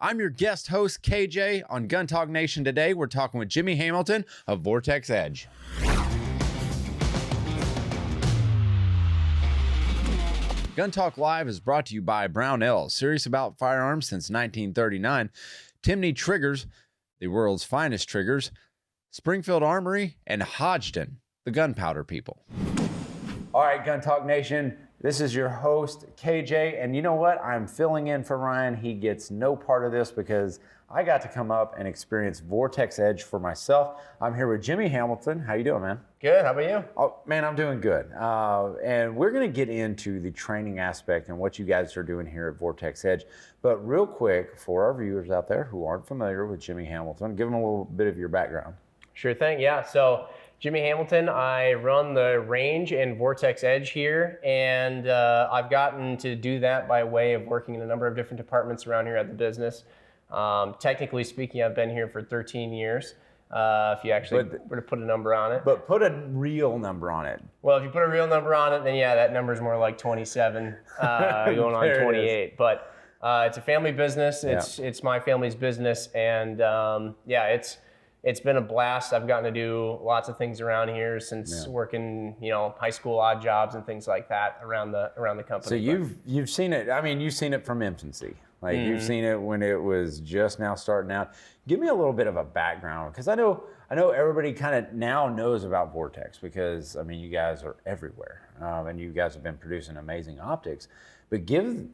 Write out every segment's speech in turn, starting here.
I'm your guest host, KJ. On Gun Talk Nation today, we're talking with Jimmy Hamilton of Vortex Edge. Gun Talk Live is brought to you by Brownell, serious about firearms since 1939, Timney Triggers, the world's finest triggers, Springfield Armory, and Hodgdon, the gunpowder people. All right, Gun Talk Nation, this is your host, KJ, and you know what? I'm filling in for Ryan. He gets no part of this because I got to come up and experience Vortex Edge for myself. I'm here with Jimmy Hamilton. How you doing, man? Good, how about you? Oh, man, I'm doing good. And we're gonna get into the training aspect and what you guys are doing here at Vortex Edge. But real quick, for our viewers out there who aren't familiar with Jimmy Hamilton, give them a little bit of your background. Sure thing, yeah. So Jimmy Hamilton, I run the range and Vortex Edge here, and I've gotten to do that by way of working in a number of different departments around here at the business. Technically speaking, I've been here for 13 years, if you actually were to put a number on it. But put a real number on it. Well, if you put a real number on it, then yeah, that number's more like 27, going on 28. But it's a family business. It's my family's business, and yeah, it's been a blast. I've gotten to do lots of things around here since working, high school odd jobs and things like that around the company. So you've seen it. I mean, you've seen it from infancy. Like you've seen it when it was just now starting out. Give me a little bit of a background, because I know everybody kind of now knows about Vortex because I mean you guys are everywhere, and you guys have been producing amazing optics. But give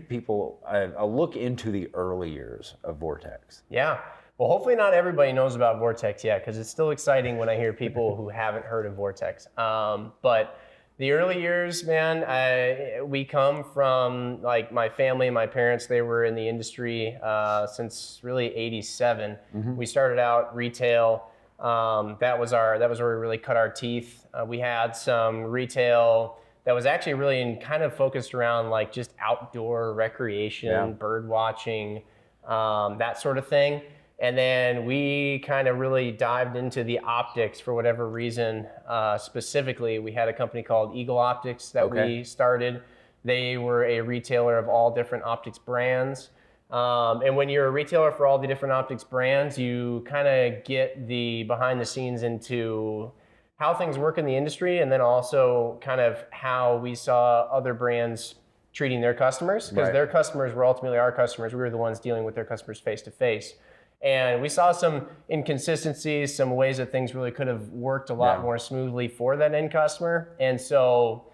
people a look into the early years of Vortex. Yeah. Well, hopefully not everybody knows about Vortex yet, because it's still exciting when I hear people who haven't heard of Vortex. But the early years, man, we come from, like, my family and my parents, they were in the industry since really '87. We started out retail. That was where we really cut our teeth. We had some retail that was actually really kind of focused around like just outdoor recreation, bird watching, that sort of thing. And then we kind of really dived into the optics for whatever reason. Specifically, we had a company called Eagle Optics that we started. They were a retailer of all different optics brands. And when you're a retailer for all the different optics brands, you kind of get the behind the scenes into how things work in the industry, and then also kind of how we saw other brands treating their customers, because their customers were ultimately our customers. We were the ones dealing with their customers face to face. And we saw some inconsistencies, some ways that things really could have worked a lot more smoothly for that end customer. And so,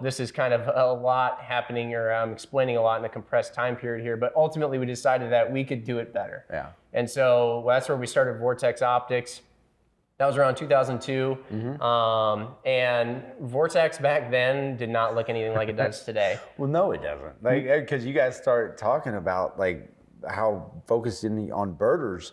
this is kind of a lot happening, or I'm explaining a lot in a compressed time period here, but ultimately we decided that we could do it better. Yeah. And so that's where we started Vortex Optics. That was around 2002. And Vortex back then did not look anything like it does today. Well, no, it doesn't. Like, because you guys start talking about like how focused on birders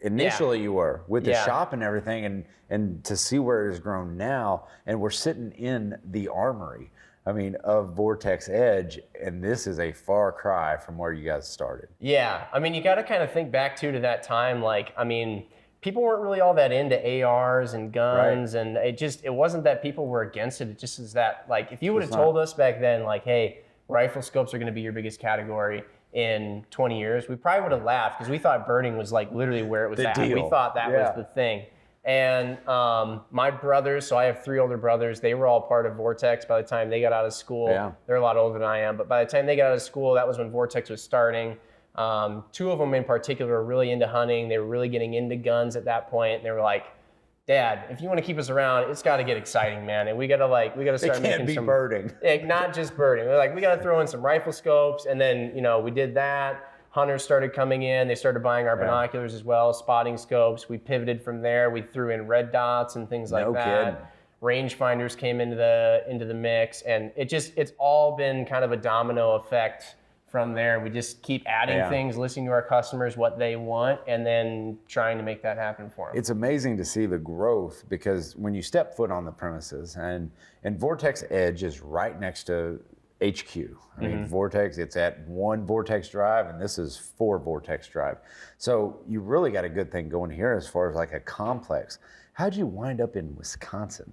initially you were with the shop and everything, and to see where it has grown now, and we're sitting in the armory, I mean, of Vortex Edge, and this is a far cry from where you guys started. Yeah, I mean, you got to kind of think back to that time. Like, I mean, people weren't really all that into ARs and guns, and it wasn't that people were against it. It just is that, like, if you would have told us back then, like, hey, rifle scopes are going to be your biggest category in 20 years, we probably would have laughed, because we thought birding was like literally where it was at. We thought that was the thing. And my brothers, so I have 3 older brothers, they were all part of Vortex by the time they got out of school. They're a lot older than I am, but by the time they got out of school, that was when Vortex was starting. 2 of them in particular were really into hunting. They were really getting into guns at that point, and they were like, Dad, if you want to keep us around, it's got to get exciting, man. And we got to start making some birding. Not just birding. We're like, we got to throw in some rifle scopes. And then, we did that. Hunters started coming in. They started buying our binoculars as well, spotting scopes. We pivoted from there. We threw in red dots and things like that. Rangefinders came into the mix, and it's all been kind of a domino effect. From there, we just keep adding things, listening to our customers, what they want, and then trying to make that happen for them. It's amazing to see the growth, because when you step foot on the premises, and Vortex Edge is right next to HQ. I mean, Vortex, it's at 1 Vortex Drive, and this is 4 Vortex Drive. So you really got a good thing going here as far as like a complex. How'd you wind up in Wisconsin?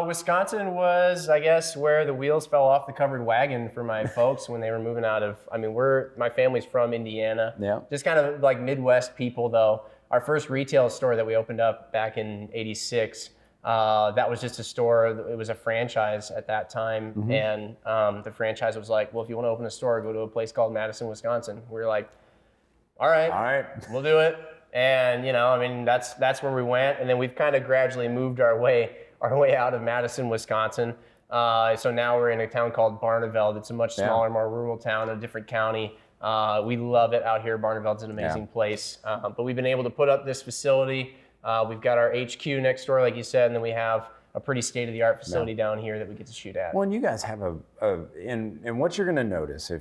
Wisconsin was, I guess, where the wheels fell off the covered wagon for my folks when they were moving out of, I mean, my family's from Indiana. Yeah. Just kind of like Midwest people, though. Our first retail store that we opened up back in '86, that was just a store. It was a franchise at that time. Mm-hmm. And the franchise was like, well, if you want to open a store, go to a place called Madison, Wisconsin. We were like, all right, we'll do it. And, you know, I mean, that's where we went. And then we've kind of gradually moved our way out of Madison, Wisconsin. So now we're in a town called Barneveld. It's a much smaller, more rural town, a different county. We love it out here. Barneveld's an amazing place. But we've been able to put up this facility. We've got our HQ next door, like you said, and then we have a pretty state-of-the-art facility down here that we get to shoot at. Well, and you guys have and what you're going to notice,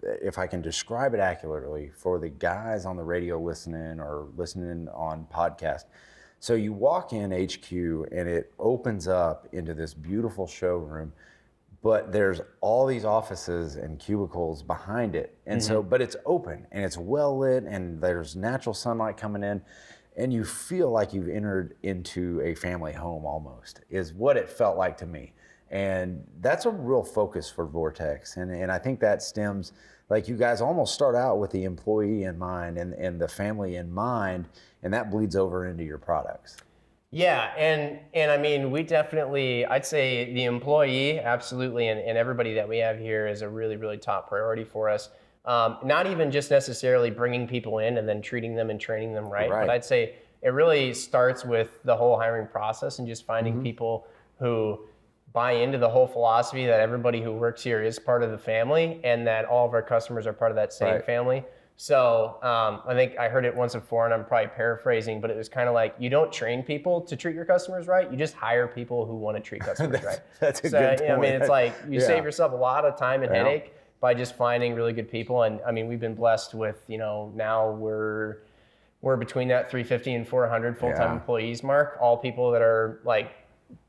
if I can describe it accurately for the guys on the radio listening or listening on podcast. So you walk in HQ and it opens up into this beautiful showroom, but there's all these offices and cubicles behind it. And so, but it's open and it's well lit and there's natural sunlight coming in. And you feel like you've entered into a family home almost, is what it felt like to me. And that's a real focus for Vortex. And I think that stems, like you guys almost start out with the employee in mind and the family in mind, and that bleeds over into your products. Yeah, and I mean, we definitely, I'd say the employee, absolutely, and everybody that we have here is a really, really top priority for us. Not even just necessarily bringing people in and then treating them and training them right. But I'd say it really starts with the whole hiring process and just finding people who buy into the whole philosophy that everybody who works here is part of the family and that all of our customers are part of that same family. So I think I heard it once before, and I'm probably paraphrasing, but it was kind of like, you don't train people to treat your customers right. You just hire people who want to treat customers right. That's a good point. I mean, it's like you save yourself a lot of time and headache by just finding really good people. And I mean, we've been blessed with, you know, now we're between that 350 and 400 full-time employees mark, all people that are like,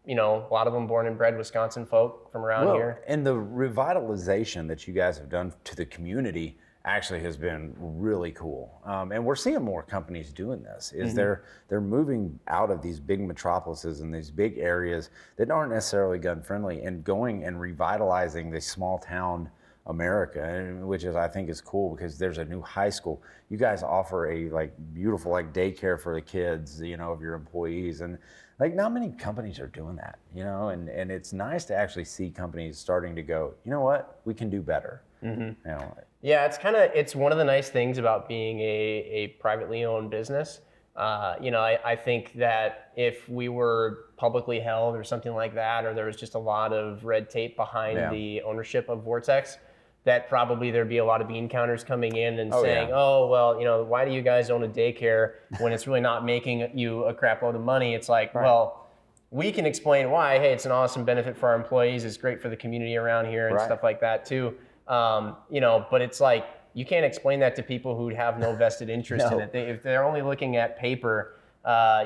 you know, a lot of them born and bred Wisconsin folk from around here. And the revitalization that you guys have done to the community actually has been really cool. And we're seeing more companies doing this, is they're moving out of these big metropolises and these big areas that aren't necessarily gun friendly and going and revitalizing the small town America, which is, I think, is cool because there's a new high school. You guys offer a like beautiful like daycare for the kids, you know, of your employees, and like not many companies are doing that, you know, and it's nice to actually see companies starting to go, you know what, we can do better. You know, yeah, it's one of the nice things about being a privately owned business. You know, I think that if we were publicly held or something like that, or there was just a lot of red tape behind the ownership of Vortex, that probably there'd be a lot of bean counters coming in and saying, oh, well, you know, why do you guys own a daycare when it's really not making you a crap load of money? It's like, well, we can explain why. Hey, it's an awesome benefit for our employees. It's great for the community around here and stuff like that too. You know, but it's like, you can't explain that to people who have no vested interest in it. If they're only looking at paper,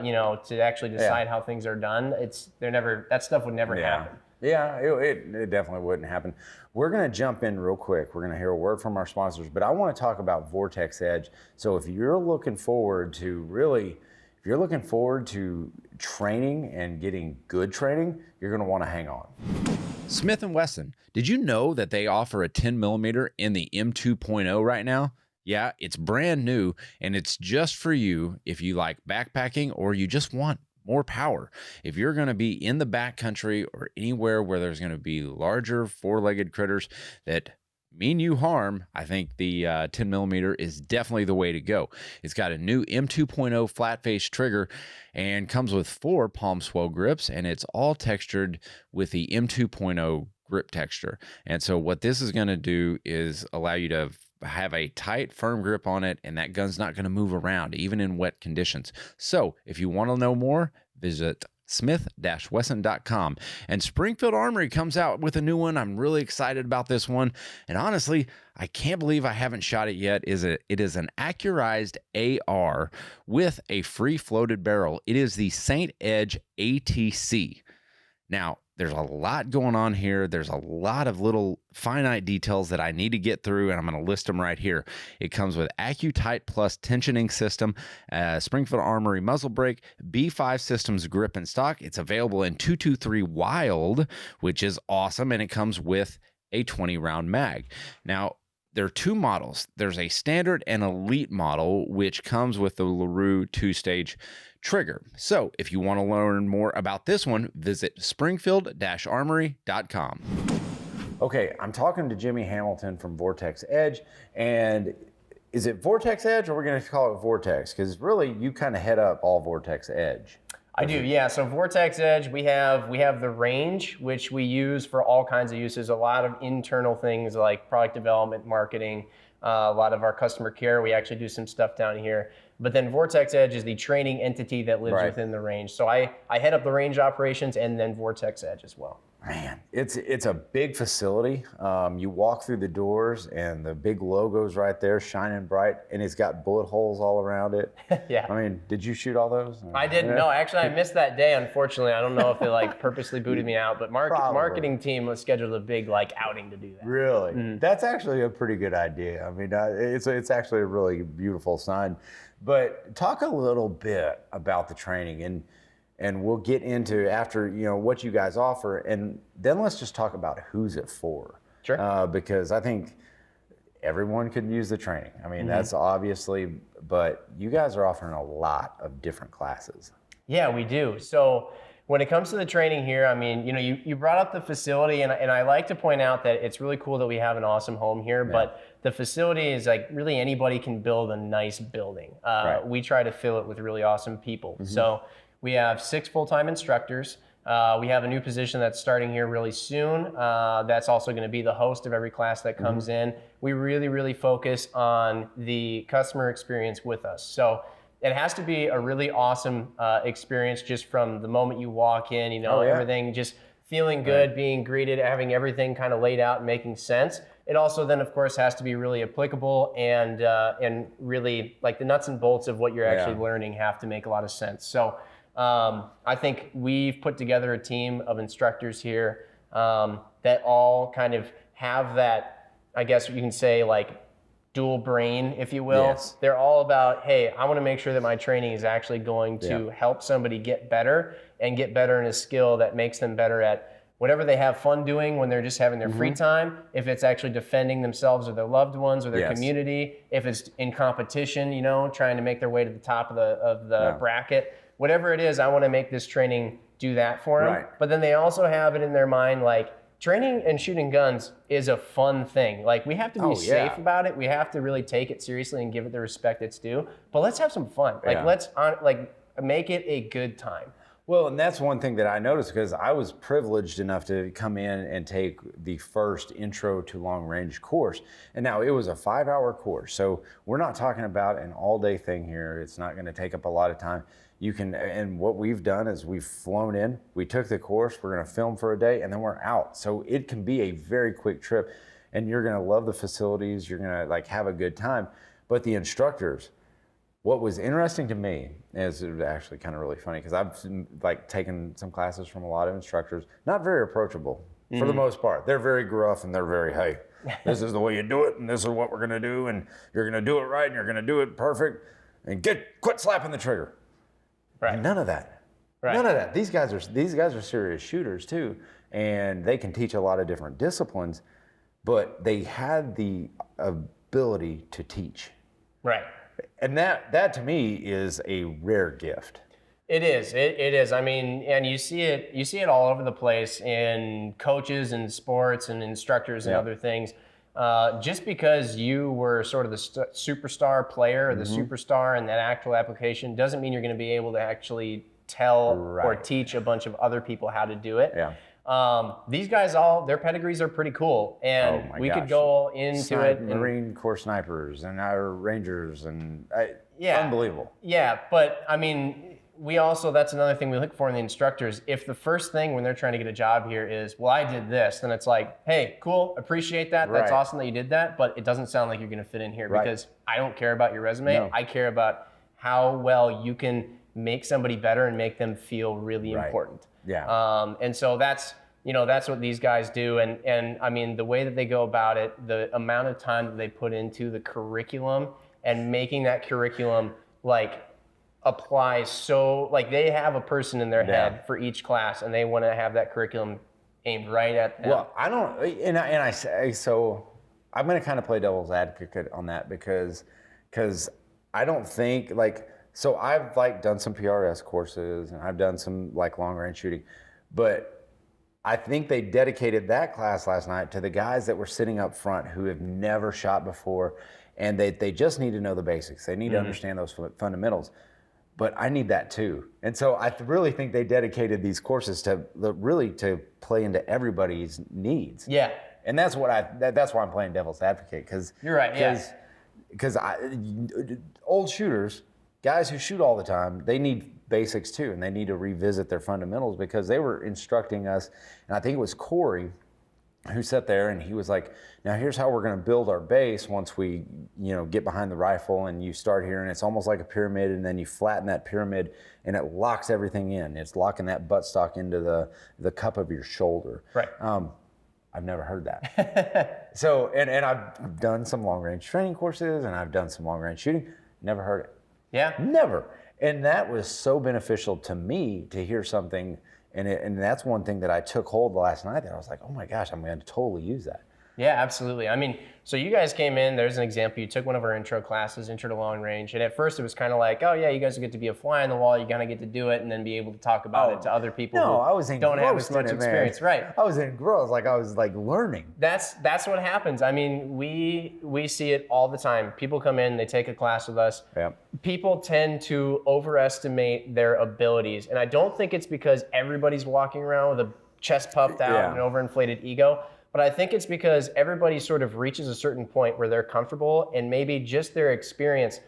you know, to actually decide how things are done, that stuff would never happen. Yeah, it definitely wouldn't happen. We're going to jump in real quick. We're going to hear a word from our sponsors, but I want to talk about Vortex Edge. So if you're looking forward to training and getting good training, you're going to want to hang on. Smith & Wesson, did you know that they offer a 10 millimeter in the M2.0 right now? Yeah, it's brand new, and it's just for you if you like backpacking or you just want more power. If you're going to be in the backcountry or anywhere where there's going to be larger four-legged critters that mean you harm, I think the 10 millimeter is definitely the way to go. It's got a new M2.0 flat face trigger and comes with 4 palm swell grips, and it's all textured with the M2.0 grip texture. And so what this is going to do is allow you to have a tight, firm grip on it, and that gun's not going to move around, even in wet conditions. So if you want to know more, visit smith-wesson.com. And Springfield Armory comes out with a new one. I'm really excited about this one. And honestly, I can't believe I haven't shot it yet. It is an accurized AR with a free floated barrel. It is the Saint Edge ATC. Now, there's a lot going on here. There's a lot of little finite details that I need to get through, and I'm going to list them right here. It comes with AccuTight Plus tensioning system, Springfield Armory muzzle brake, B5 Systems grip and stock. It's available in 223 Wild, which is awesome, and it comes with a 20-round mag. Now, there are two models. There's a standard and elite model, which comes with the LaRue 2-stage trigger. So if you want to learn more about this one, visit springfield-armory.com. Okay, I'm talking to Jimmy Hamilton from Vortex Edge, and is it Vortex Edge, or we're going to call it Vortex? Because really, you kind of head up all Vortex Edge. I do, yeah. So Vortex Edge, we have the range, which we use for all kinds of uses. A lot of internal things like product development, marketing, a lot of our customer care. We actually do some stuff down here. But then Vortex Edge is the training entity that lives within the range. So I head up the range operations and then Vortex Edge as well. Man, it's a big facility. You walk through the doors and the big logo's right there, shining bright, and it's got bullet holes all around it. Yeah. I mean, did you shoot all those? I didn't. No, actually, I missed that day. Unfortunately, I don't know if they purposely booted me out, but marketing team was scheduled a big outing to do that. Really? Mm. That's actually a pretty good idea. I mean, it's actually a really beautiful sign. But talk a little bit about the training, and we'll get into after what you guys offer, and then let's just talk about who's it for. Sure. Because I think everyone could use the training. I mean, that's obviously, but you guys are offering a lot of different classes. Yeah, we do. So when it comes to the training here, I mean, you brought up the facility, and I like to point out that it's really cool that we have an awesome home here, but the facility is really anybody can build a nice building. We try to fill it with really awesome people. So we have 6 full-time instructors. We have a new position that's starting here really soon. That's also going to be the host of every class that comes in. We really, really focus on the customer experience with us. So it has to be a really awesome experience just from the moment you walk in, everything just feeling good, being greeted, having everything kind of laid out and making sense. It also then, of course, has to be really applicable and really the nuts and bolts of what you're actually learning have to make a lot of sense. So I think we've put together a team of instructors here that all kind of have that, I guess you can say, dual brain, if you will. Yes. They're all about, hey, I want to make sure that my training is actually going to help somebody get better and get better in a skill that makes them better at whatever they have fun doing when they're just having their free time, if it's actually defending themselves or their loved ones or their community, if it's in competition, trying to make their way to the top of the bracket. Whatever it is, I want to make this training do that for them. Right. But then they also have it in their mind training and shooting guns is a fun thing. We have to be safe about it. We have to really take it seriously and give it the respect it's due. But let's have some fun. Let's make it a good time. Well, and that's one thing that I noticed, because I was privileged enough to come in and take the first intro to long range course. And now it was a 5-hour course. So we're not talking about an all day thing here. It's not going to take up a lot of time. And what we've done is we've flown in, we took the course, we're going to film for a day, and then we're out. So it can be a very quick trip, and you're going to love the facilities. You're going to have a good time. But the instructors, what was interesting to me is it was actually kind of really funny, because I've taken some classes from a lot of instructors, not very approachable for the most part. They're very gruff, and they're very, hey, this is the way you do it, and this is what we're going to do, and you're going to do it right, and you're going to do it perfect, and quit slapping the trigger. Right. None of that. Right. None of that. These guys are serious shooters too, and they can teach a lot of different disciplines, but they had the ability to teach. Right. And that to me is a rare gift. It is. It is. I mean, and you see it all over the place in coaches and sports and instructors and other things. Just because you were sort of the superstar player or the superstar in that actual application doesn't mean you're going to be able to actually tell or teach a bunch of other people how to do it. Yeah. These guys, their pedigrees are pretty cool, and we could go into it. Marine Corps snipers and our Rangers and unbelievable. Yeah, but I mean, that's another thing we look for in the instructors. If the first thing when they're trying to get a job here is, well, I did this, then it's hey, cool, appreciate that. That's awesome that you did that, but it doesn't sound like you're going to fit in here because I don't care about your resume. No. I care about how well you can make somebody better and make them feel really important. Yeah. And so that's that's what these guys do. And I mean, the way that they go about it, the amount of time that they put into the curriculum and making that curriculum like apply, so like they have a person in their head for each class, and they want to have that curriculum aimed right at them. Well, I don't, and I say, so I'm going to kind of play devil's advocate on that because I don't think like, so I've like done some PRS courses and I've done some like long range shooting, but I think they dedicated that class last night to the guys that were sitting up front who have never shot before, and they just need to know the basics. They need to understand those fundamentals. But I need that too. And so I really think they dedicated these courses to play into everybody's needs. Yeah. And that's what that's why I'm playing devil's advocate, because you're right. Because old shooters, guys who shoot all the time, they need basics too, and they need to revisit their fundamentals, because they were instructing us, and I think it was Corey who sat there and he was like, now here's how we're going to build our base once we get behind the rifle, and you start here and it's almost like a pyramid, and then you flatten that pyramid and it locks everything in. It's locking that buttstock into the cup of your shoulder. Right. I've never heard that. So, and I've done some long range training courses and I've done some long range shooting. Never heard it. Yeah. Never. And that was so beneficial to me to hear something. And that's one thing that I took hold last night that I was like, oh my gosh, I'm going to totally use that. Yeah, absolutely. I mean, so you guys came in, there's an example, you took one of our intro classes, Intro to Long Range, and at first it was kind of like, oh yeah, you guys get to be a fly on the wall, you kind of get to do it and then be able to talk about it to other people who don't have as much experience. Right. I was engrossed, I was learning. That's what happens. I mean, we see it all the time. People come in, they take a class with us. Yeah. People tend to overestimate their abilities, and I don't think it's because everybody's walking around with a chest puffed out and an overinflated ego. But I think it's because everybody sort of reaches a certain point where they're comfortable, and maybe just their experience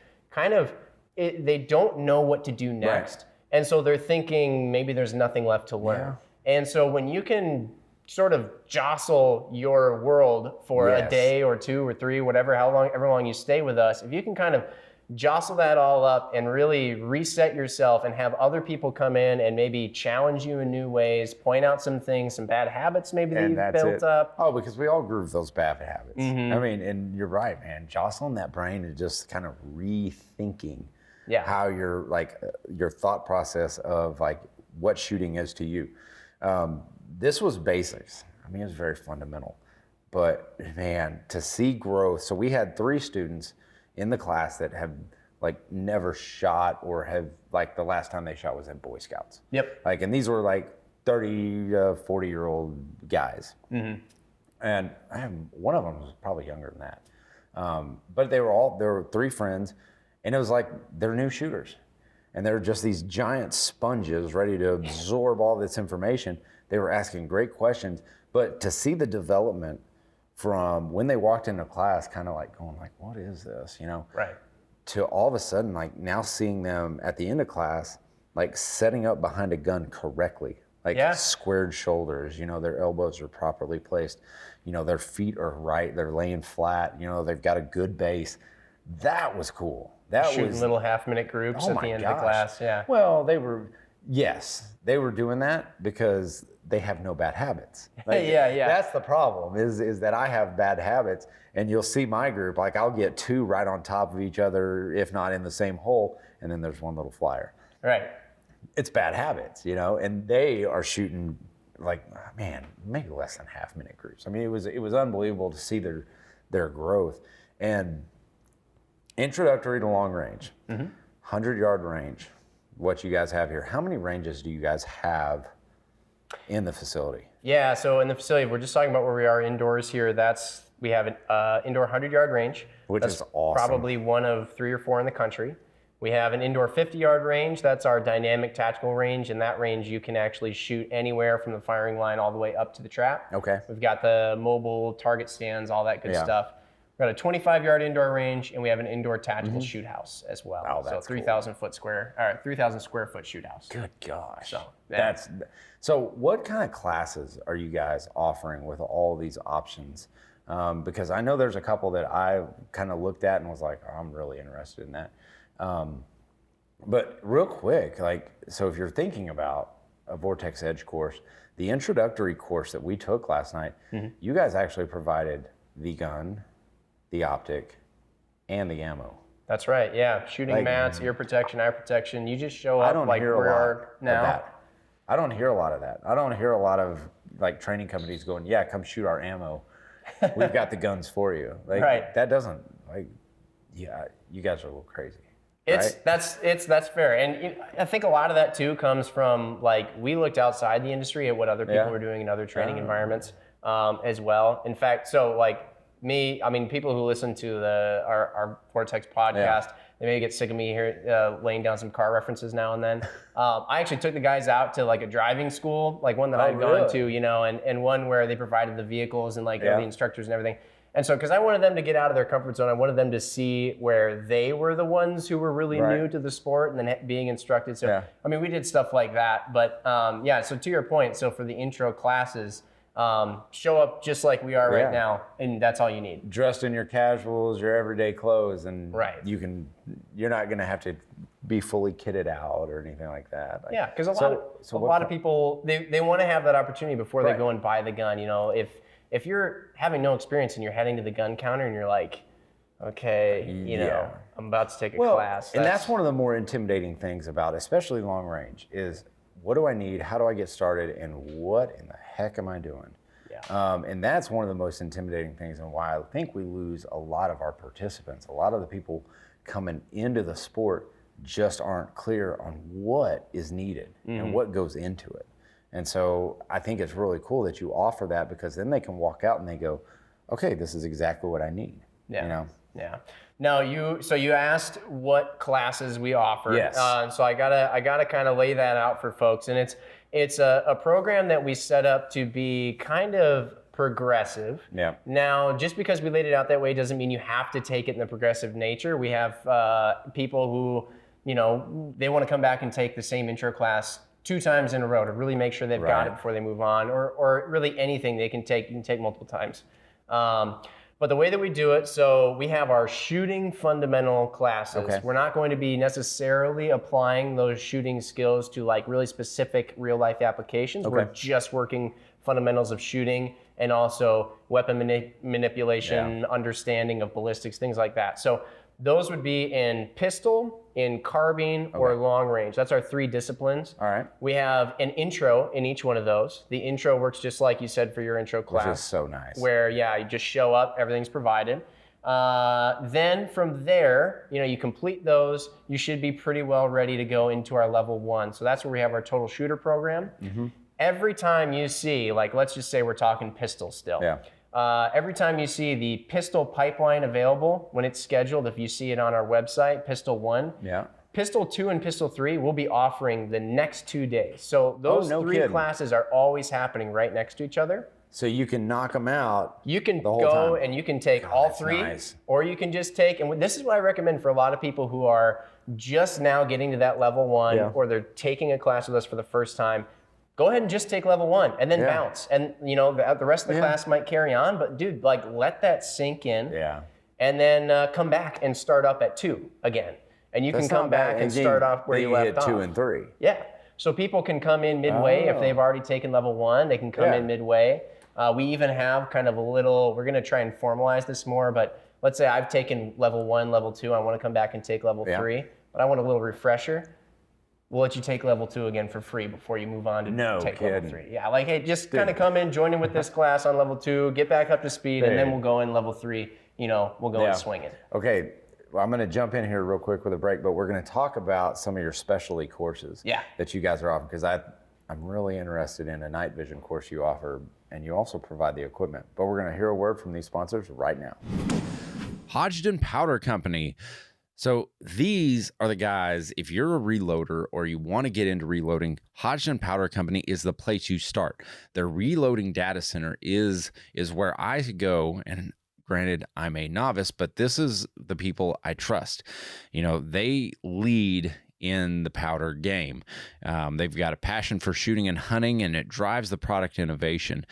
they don't know what to do next. Right. And so they're thinking maybe there's nothing left to learn. Yeah. And so when you can sort of jostle your world for a day or two or three, however long you stay with us, if you can kind of jostle that all up and really reset yourself and have other people come in and maybe challenge you in new ways, point out some things, some bad habits maybe that you've built up. Oh, because we all grew those bad habits. Mm-hmm. I mean, and you're right, man. Jostling that brain is just kind of rethinking how your thought process of like what shooting is to you. This was basics. I mean, it was very fundamental. But man, to see growth. So we had 3 students in the class that have like never shot, or have like the last time they shot was at Boy Scouts. Yep. And these were like 30 to 40-year-old guys. Mm-hmm. And one of them was probably younger than that. But there were 3 friends, and it was like they're new shooters. And they're just these giant sponges ready to absorb all this information. They were asking great questions, but to see the development from when they walked into class, kind of like going like, what is this, Right. To all of a sudden, like now seeing them at the end of class, like setting up behind a gun correctly, squared shoulders, their elbows are properly placed, their feet are right, they're laying flat, they've got a good base. That was cool. Shooting little half-minute groups at the end of the class. Yeah. Well, they were doing that because they have no bad habits. That's the problem is that I have bad habits, and you'll see my group, like I'll get 2 right on top of each other, if not in the same hole, and then there's one little flyer. Right. It's bad habits, and they are shooting maybe less than half-minute groups. I mean, it was unbelievable to see their growth. And introductory to long range, 100-yard range, what you guys have here. How many ranges do you guys have in the facility? Yeah, so in the facility, we're just talking about where we are indoors here. We have an indoor 100-yard range. Which is awesome. Probably one of 3 or 4 in the country. We have an indoor 50-yard range. That's our dynamic tactical range. In that range, you can actually shoot anywhere from the firing line all the way up to the trap. Okay. We've got the mobile target stands, all that good stuff. We've got a 25-yard indoor range, and we have an indoor tactical shoot house as well. Oh, that's so 3,000 square foot shoot house. Good gosh. So so what kind of classes are you guys offering with all these options? Because I know there's a couple that I kind of looked at and was like, oh, I'm really interested in that. But real quick, so if you're thinking about a Vortex Edge course. The introductory course that we took last night, you guys actually provided the gun, the optic, and the ammo. That's right. Yeah, shooting mats, ear protection, eye protection. You just show up like we are now. I don't hear a lot of that. I don't hear a lot of like training companies going, "Yeah, come shoot our ammo. We've got the guns for you." Like right. That doesn't like. Yeah, you guys are a little crazy. That's fair, and I think a lot of that too comes from like we looked outside the industry at what other people were doing in other training environments as well. In fact, so like. People who listen to our Vortex podcast, they may get sick of me here laying down some car references now and then. I actually took the guys out to like a driving school, like one that I'd gone to, and one where they provided the vehicles and like the instructors and everything. And so, because I wanted them to get out of their comfort zone, I wanted them to see where they were the ones who were really new to the sport and then being instructed. So, we did stuff like that. But so to your point, so for the intro classes, show up just like we are right now, and that's all you need. Dressed in your casuals, your everyday clothes, and you're not going to have to be fully kitted out or anything like that. Because a lot of people they want to have that opportunity before they go and buy the gun. If you're having no experience and you're heading to the gun counter and you're like, okay, I'm about to take a class. And that's one of the more intimidating things about, especially long range, is what do I need? How do I get started? And what in the heck am I doing? And that's one of the most intimidating things, and why I think we lose a lot of our participants. A lot of the people coming into the sport just aren't clear on what is needed and what goes into it. And so I think it's really cool that you offer that, because then they can walk out and they go, okay, this is exactly what I need. Now you asked what classes we offer. Yes. So I gotta kind of lay that out for folks, and it's a program that we set up to be kind of progressive. Yeah. Now, just because we laid it out that way doesn't mean you have to take it in the progressive nature. We have people who, they want to come back and take the same intro class 2 times in a row to really make sure they've got it before they move on, or really anything they can take. You can take multiple times. But the way that we do it, so we have our shooting fundamental classes. Okay. We're not going to be necessarily applying those shooting skills to like really specific real life applications. Okay. We're just working fundamentals of shooting and also weapon manipulation, understanding of ballistics, things like that. So those would be in pistol, in carbine, or long range. That's our 3 disciplines. All right. We have an intro in each one of those. The intro works just like you said for your intro class. Which is so nice. Where, you just show up, everything's provided. Then from there, you complete those, you should be pretty well ready to go into our level 1. So that's where we have our total shooter program. Mm-hmm. Every time you see, like, let's just say we're talking pistol still. Yeah. Every time you see the pistol pipeline available, when it's scheduled, if you see it on our website, Pistol 1, Pistol 2 and Pistol 3 will be offering the next 2 days. So those 3 classes are always happening right next to each other. So you can knock them out. You can go and you can take all 3, or you can just take, and this is what I recommend for a lot of people who are just now getting to that level 1, or they're taking a class with us for the first time. Go ahead and just take level 1 and then bounce. And the rest of the class might carry on, but dude, like let that sink in. Yeah. And then come back and start up at 2 again. And you can come back and start off where you left off. 2 and 3. Yeah. So people can come in midway if they've already taken level 1. They can come in midway. We even have kind of a little. We're going to try and formalize this more, but let's say I've taken level 1, level 2. I want to come back and take level 3, but I want a little refresher. We'll let you take level 2 again for free before you move on to take level 3. Yeah, like, hey, just kind of come in, join in with this class on level 2, get back up to speed, and then we'll go in level 3. We'll go and swing it. Okay, well, I'm going to jump in here real quick with a break, but we're going to talk about some of your specialty courses that you guys are offering, because I'm really interested in a night vision course you offer, and you also provide the equipment. But we're going to hear a word from these sponsors right now. Hodgdon Powder Company. So these are the guys, if you're a reloader or you want to get into reloading, Hodgdon Powder Company is the place you start. Their reloading data center is where I go, and granted, I'm a novice, but this is the people I trust. They lead in the powder game. They've got a passion for shooting and hunting, and it drives the product innovation.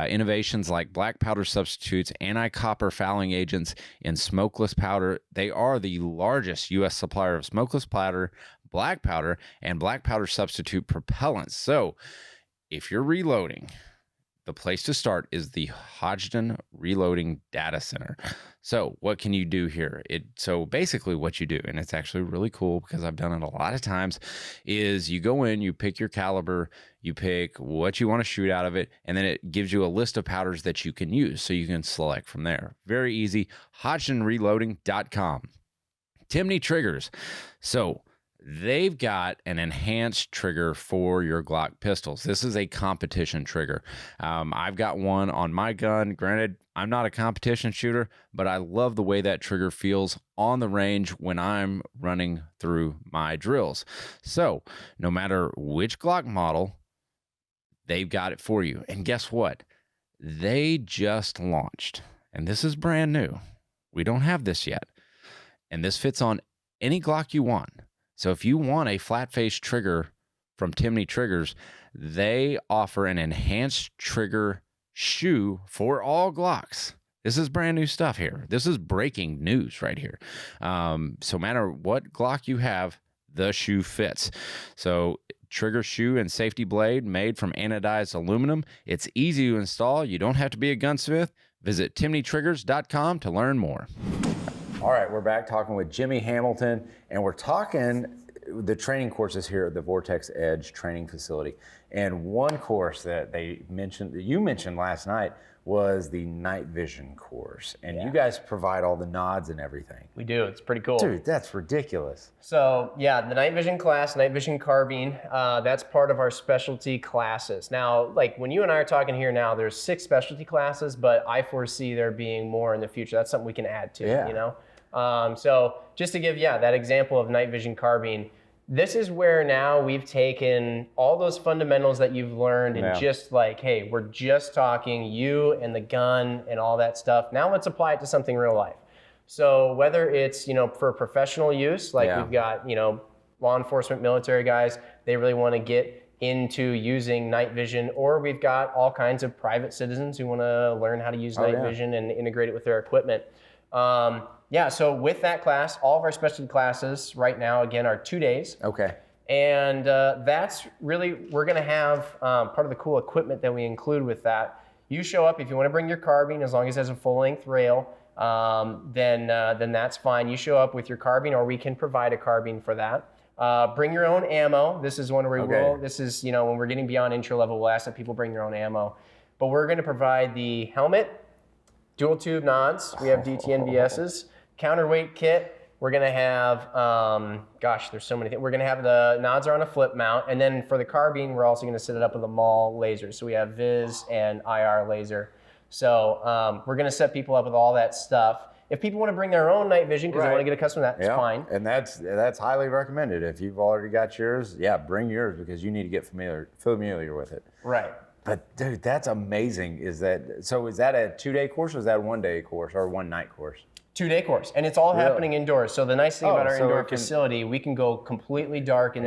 Innovations like black powder substitutes, anti-copper fouling agents, and smokeless powder. They are the largest U.S. supplier of smokeless powder black powder, and black powder substitute propellants. So if you're reloading, the place to start is the Hodgdon Reloading Data Center. So what can you do here? So basically what you do, and it's actually really cool because I've done it a lot of times, is you go in, you pick your caliber, you pick what you want to shoot out of it, and then it gives you a list of powders that you can use. So you can select from there. Very easy. HodgdonReloading.com. Timney triggers. So they've got an enhanced trigger for your Glock pistols. This is a competition trigger. I've got one on my gun. Granted, I'm not a competition shooter, but I love the way that trigger feels on the range when I'm running through my drills. So no matter which Glock model, they've got it for you. And guess what? They just launched, and this is brand new. We don't have this yet. And this fits on any Glock you want. So if you want a flat face trigger from Timney Triggers, they offer an enhanced trigger shoe for all Glocks. This is brand new stuff here. This is breaking news right here. So no matter what Glock you have, the shoe fits. So trigger shoe and safety blade made from anodized aluminum. It's easy to install. You don't have to be a gunsmith. Visit timneytriggers.com to learn more. All right, we're back talking with Jimmy Hamilton, and we're talking the training courses here at the Vortex Edge training facility. And one course that you mentioned last night was the night vision course. And you guys provide all the nods and everything. We do. It's pretty cool. Dude, that's ridiculous. So yeah, the night vision class, night vision carbine, that's part of our specialty classes. Now, like when you and I are talking here now, there's 6 specialty classes, but I foresee there being more in the future. That's something we can add to, you know? So just to give, that example of night vision carbine, this is where now we've taken all those fundamentals that you've learned and just like, hey, we're just talking you and the gun and all that stuff. Now let's apply it to something real life. So whether it's, for professional use, like we've got, law enforcement, military guys, they really want to get into using night vision, or we've got all kinds of private citizens who want to learn how to use night vision and integrate it with their equipment. So with that class, all of our specialty classes right now, again, are 2 days. Okay. And that's really, we're going to have part of the cool equipment that we include with that. You show up, if you want to bring your carbine, as long as it has a full-length rail, then that's fine. You show up with your carbine, or we can provide a carbine for that. Bring your own ammo. This is one where when we're getting beyond intro level, we'll ask that people bring their own ammo. But we're going to provide the helmet, dual tube nods. We have DTNVSs. Counterweight kit. We're going to have, there's so many things. We're going to have the nods are on a flip mount. And then for the carbine, we're also going to set it up with a MAL laser. So we have Viz and IR laser. So we're going to set people up with all that stuff. If people want to bring their own night vision because they want to get accustomed to that, it's fine. And that's highly recommended. If you've already got yours, bring yours because you need to get familiar with it. Right. But dude, that's amazing. Is that a 2-day course, or is that a 1-day course or a 1-night course? 2-day course, and it's all happening indoors. So the nice thing about our indoor facility, we can go completely dark in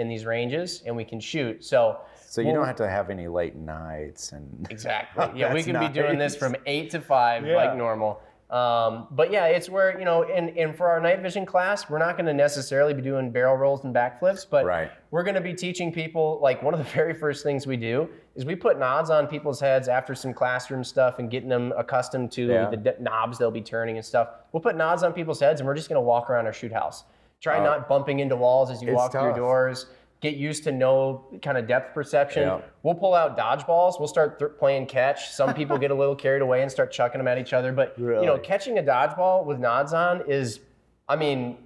these ranges, and we can shoot. So you don't have to have any late nights and exactly. Yeah, we can be doing this from 8 to 5 like normal. But it's where, and for our night vision class, we're not going to necessarily be doing barrel rolls and backflips, but we're going to be teaching people, like one of the very first things we do is we put nods on people's heads after some classroom stuff and getting them accustomed to the knobs they'll be turning and stuff. We'll put nods on people's heads and we're just going to walk around our shoot house. Try not bumping into walls as you walk through your doors. Get used to no kind of depth perception. Yeah. We'll pull out dodgeballs. We'll start playing catch. Some people get a little carried away and start chucking them at each other. But catching a dodgeball with nods on is,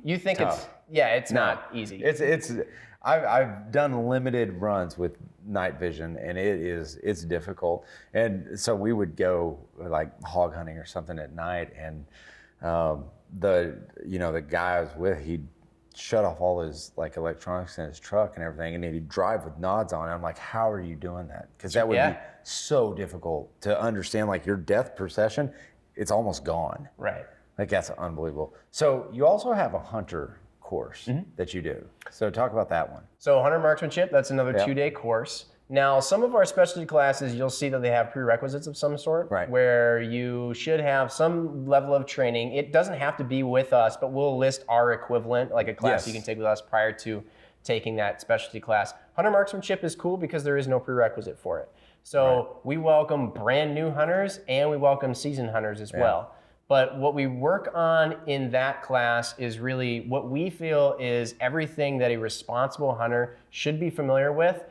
you think tough. It's not easy. I've done limited runs with night vision, and it's difficult. And so we would go like hog hunting or something at night, and the guy I was with, he'd shut off all his like electronics in his truck and everything, and he'd drive with nods on. I'm like, how are you doing that? Because that would be so difficult to understand. Like your depth perception, it's almost gone. Right. Like that's unbelievable. So you also have a hunter course that you do. So talk about that one. So hunter marksmanship, that's another 2-day course. Now, some of our specialty classes, you'll see that they have prerequisites of some sort, where you should have some level of training. It doesn't have to be with us, but we'll list our equivalent, like a class you can take with us prior to taking that specialty class. Hunter marksmanship is cool because there is no prerequisite for it. So we welcome brand new hunters and we welcome seasoned hunters as well. But what we work on in that class is really what we feel is everything that a responsible hunter should be familiar with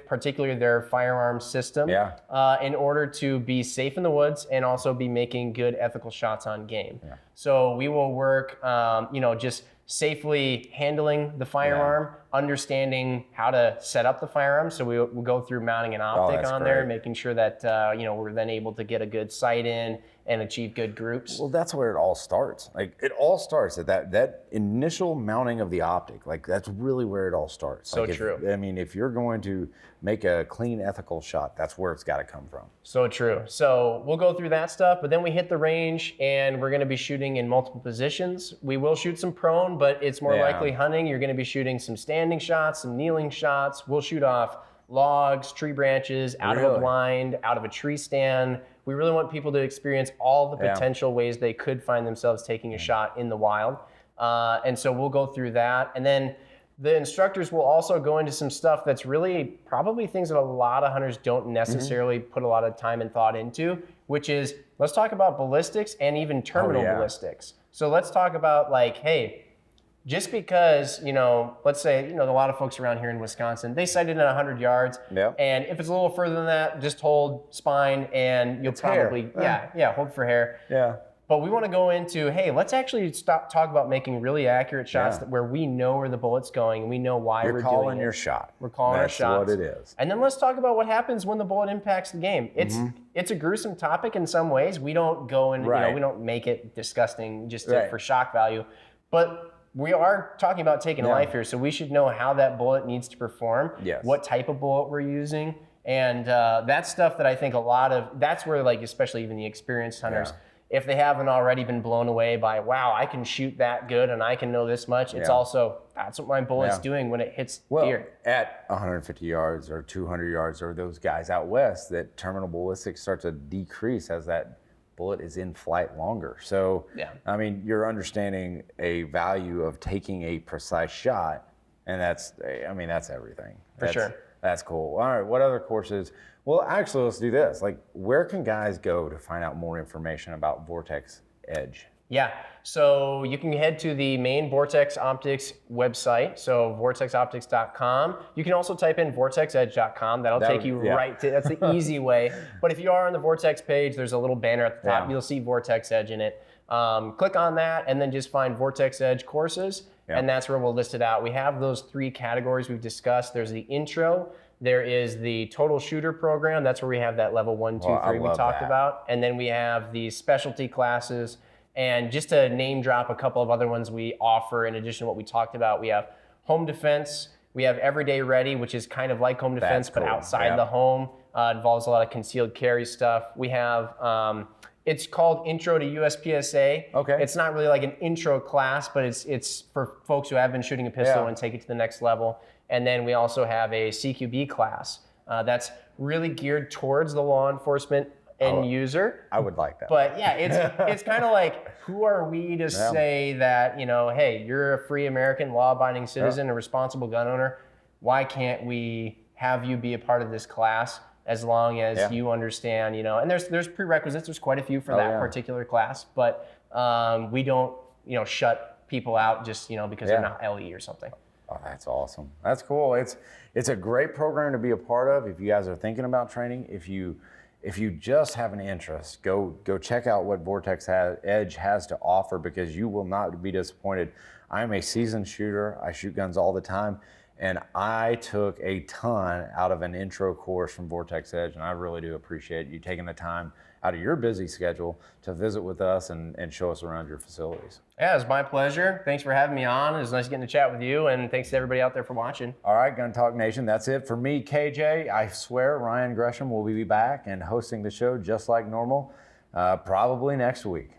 particularly their firearm system, in order to be safe in the woods and also be making good ethical shots on game. So we will work, just safely handling the firearm, understanding how to set up the firearm. So we'll go through mounting an optic on there, making sure that we're then able to get a good sight in and achieve good groups. Well, that's where it all starts. Like it all starts at that initial mounting of the optic. Like that's really where it all starts. So like true. If you're going to make a clean, ethical shot, that's where it's got to come from. So true. So we'll go through that stuff, but then we hit the range and we're going to be shooting in multiple positions. We will shoot some prone, but it's more likely hunting. You're going to be shooting some standing shots, some kneeling shots. We'll shoot off logs, tree branches, out of a blind, out of a tree stand. We really want people to experience all the potential ways they could find themselves taking a shot in the wild. And so we'll go through that. And then the instructors will also go into some stuff that's really probably things that a lot of hunters don't necessarily put a lot of time and thought into, which is, let's talk about ballistics and even terminal ballistics. So let's talk about like, hey, just because, let's say, a lot of folks around here in Wisconsin, they sighted at 100 yards. And if it's a little further than that, just hold spine and you'll probably, hold for hair. But we want to go into, hey, let's actually talk about making really accurate shots where we know where the bullet's going and we know why we're doing it. You're calling your shot. We're calling our shots. That's what it is. And then let's talk about what happens when the bullet impacts the game. It's a gruesome topic in some ways. We don't go and, we don't make it disgusting just for shock value. But we are talking about taking a life here, so we should know how that bullet needs to perform, what type of bullet we're using, and that's stuff that I think that's where, like, especially even the experienced hunters, if they haven't already been blown away by, wow, I can shoot that good and I can know this much, it's also, that's what my bullet's doing when it hits deer. At 150 yards or 200 yards, or those guys out west, that terminal ballistics start to decrease as that bullet is in flight longer. So, you're understanding a value of taking a precise shot, and that's everything. For sure. That's cool. All right, what other courses? Well, actually, let's do this. Like, where can guys go to find out more information about Vortex Edge? Yeah, so you can head to the main Vortex Optics website, so vortexoptics.com. You can also type in vortexedge.com. That'll take you right to, that's the easy way. But if you are on the Vortex page, there's a little banner at the top. You'll see Vortex Edge in it. Click on that and then just find Vortex Edge courses, and that's where we'll list it out. We have those 3 categories we've discussed. There's the intro. There is the total shooter program. That's where we have that level 1, 2, 3 we talked about. And then we have the specialty classes. And just to name drop a couple of other ones we offer in addition to what we talked about, we have home defense, we have everyday ready, which is kind of like home defense, but outside the home. Involves a lot of concealed carry stuff. We have, it's called Intro to USPSA. It's not really like an intro class, but it's for folks who have been shooting a pistol and take it to the next level. And then we also have a CQB class that's really geared towards the law enforcement end user. I would like that. But it's kind of like, who are we to say that, hey, you're a free American law-abiding citizen, a responsible gun owner. Why can't we have you be a part of this class as long as you understand, and there's prerequisites. There's quite a few for that particular class, but we don't, shut people out just, because they're not LE or something. Oh, that's awesome. That's cool. It's a great program to be a part of. If you guys are thinking about training, if you just have an interest, go check out what Vortex Edge has to offer, because you will not be disappointed. I'm a seasoned shooter. I shoot guns all the time, and I took a ton out of an intro course from Vortex Edge, and I really do appreciate you taking the time out of your busy schedule to visit with us and show us around your facilities. Yeah, it was my pleasure. Thanks for having me on. It was nice getting to chat with you, and thanks to everybody out there for watching. All right, Gun Talk Nation, that's it for me, KJ. I swear Ryan Gresham will be back and hosting the show just like normal, probably next week.